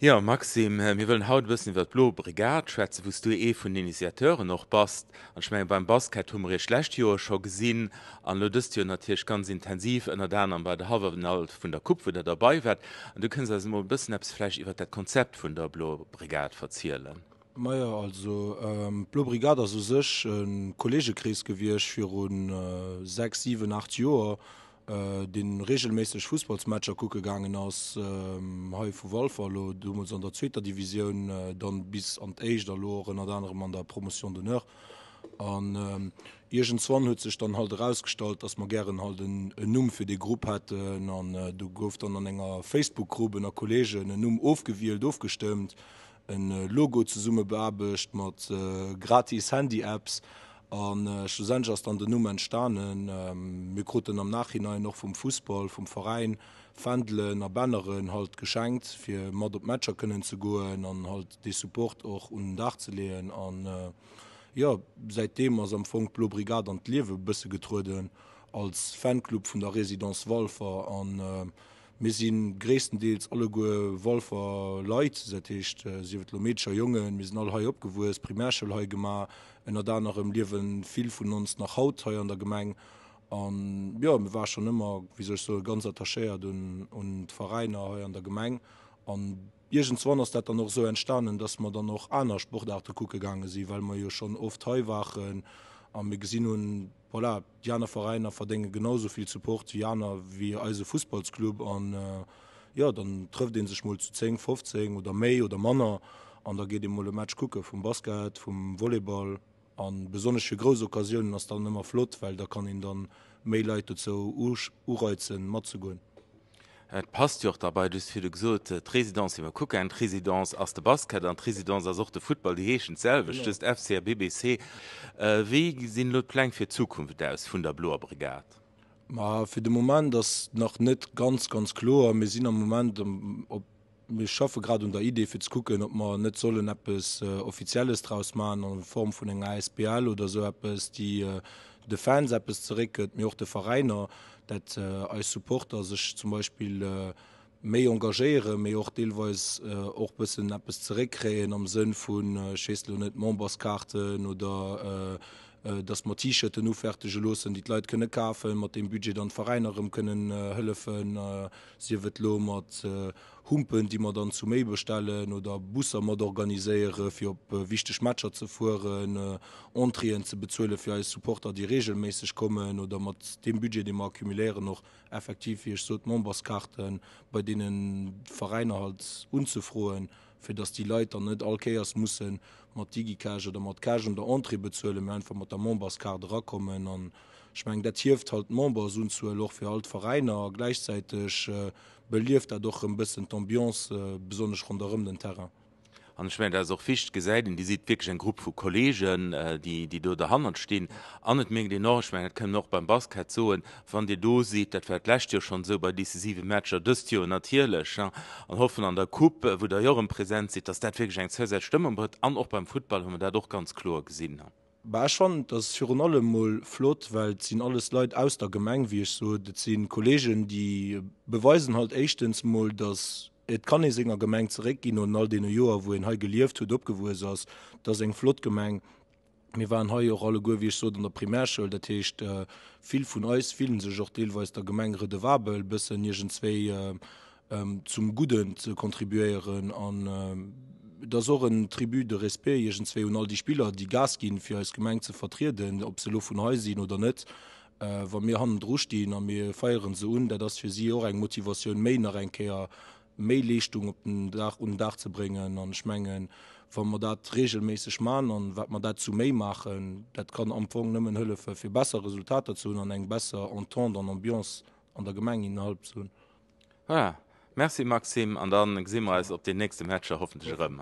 Ja, Maxim, wir wollen haut wissen über Blo Brigade schwätze, wost du von den Initiateuren noch bast. Und ich meine, beim Basket haben wir schlecht Jahr schon gesehen, an Lodist natürlich ganz intensiv, und dann bei der Haverwinalt von der Kup wieder dabei wird. Und du kannst also mal ein bisschen etwas vielleicht über das Konzept von der Blo Brigade erzählen. Meier also Blo Brigader so sech en Kollegekries gewircht fir run 6, 7, 8 Joer den regelmäßig Fußballsmatscher ku gegangen ass ha vu Wolverlo du an der Zweiter Division dann bis an Eich der Loren an andere an der Promotion de Nör an Igent Zwan huet sech dann halt herausstalt, dats man gern halt en Numm fir de Gruppe hat an du gouft an enger Facebook-Gruppe der Kolge en Numm aufgewielt aufgestimmt ein Logo zu Summe bearbecht mat gratis Handy-Apps an Student an de Nummer entstanen Mikroten am Nachhinein noch vom Fußball, vom Verein, Fdlen a Banneren halt geschenkt fir mat op Matscher können zu goen an halt de Support auch un Dach zu lehen an ja seitdem as am Fong Blo Brigade an Liwe bësse getruden als Fanclub vun der Residenz Wolfer an sinn gréesstendeels alle goe Wolfer Leiit secht Mädcher jungen, mis all hai opgewues, Primärschel ha gemar ennner da nach em Liwen vill vun ons nach Haut heuer an der Gemeng an ja mir war schon immer wie sech so ganz attachéiert und Ververeiner heuer an der Gemeng an Igent wannners dat noch so entstanden, dats man dann noch aner Sportarte ku gegangen si, weil man jo schon oft heu waren am gesinn hun voilà, Janer Ververeiner verdenke genauso viel Support wie Janer wie also Fußballsklub an ja dann trifft den sech mal zu 10, 15 oder méi oder Manner an da geht dem molle Match gucke vom Basket, vom Volleyball an besonders für große Occasionen as dann immer flott, weil da kann ihn dann Mailleite zo ureizen mat zu goen. Et passt joch dabei dus fir de gesot Residenz immer Kuck en Residenz ass de Basket an Residenz as de Football die heechen selwech just FC BBC. Wie sinn lot Plan fir Zukunft auss vun der Bloer Brigade? Ma fir de Moment das noch net ganz klar mir sinn am Moment op mir schaffe grad der Idee fir gucken, ob man net sollen Appes offizielles draus machen an Form vun eng ASPL oder so Appes die de Fans Appes zereket mir auch de Ververeiner dat als Supporter sech zum Beispiel méi engagéiere, méi och deelweis och bisssen Appes zerekreen am Sinn vun Schelo net Mombarskarten oder das mat T-Shirt no fertigge losen, die Leiit kënne kafen, mat dem Budget an Ververeinerem kënnen hëllefen, siwet lo mat Humpen, die man dann zu méi bestellen oder Busser mat organiiséiere, fir op wichteg Matscher ze fuhren, Ontrien ze bezuele fir als Supporter, die regelmäßig kommen oder mat dem Budget, de man akkumulieren noch effektiv wie so Mombarskarten, bei denen Vereiner halt unzufroen, fir dats die Leiter net alkeiers mussssen mat Digikage oder mat Kagen der Antri bezuele einfach mat der Mombarskarte rakommen an schmeng dat hift halt Mombar sun zu loch fir alt Ververeiner gleichzeitig belieft er doch een bisssen d'Ambiance besonders run den Terra. An ich mein, auch ficht gesäiden, die sieht wirklich en Gruppe vu Kollegen, die do der Hand stehen. Anet még den noch ich mein, können noch beim Basket so wann Di do sieht, dat verlächt ja schon so bei decisive Matscher dëst natierlech an hoffen an der Kuppe, wo der Jorem präsent sieht, dass dat wirklich eng sehr stimmen wird an auch beim Football hun da doch ganz klar gesinn haben. Bei schon das für alle mal flott, weil sind alles Leute aus der Gemeng wie ich so das sind Kollegen, die beweisen halt echtens mal, dass et kann ich senger Gemeng zurückgehen und all den Joer, wo en he gelieft hue opgewus ass, dats eng Flotgemeng. Wir waren he alle go wie ich so in der Primärschule, dat heißt, viel vun eus vielen sech auch deelweis der Gemengre de Wabel bis nirgent zwei zum Guten zu kontribuieren an da so ein Tribut de Respekt jegent zwei und all die Spieler, die Gas gin fir als Gemeng zu vertreten, ob se lo vun Häusinn oder net. Wa mir han Drstien an mir feieren so un, dat das für sie auch eng Motivation méi nach enkeer Mailichtung op den Dach und Dach zu bringen an schmengen, wann man dat regelmäßig machen und wat man dat zu méi machen, dat kann am Anfang nimmen Hülle für bessere Resultate zu an eng besser Entente an Ambiance an der Gemeng innerhalb zu. Ja, merci Maxim, an dann sehen wir uns auf den nächsten Matcher hoffentlich rum.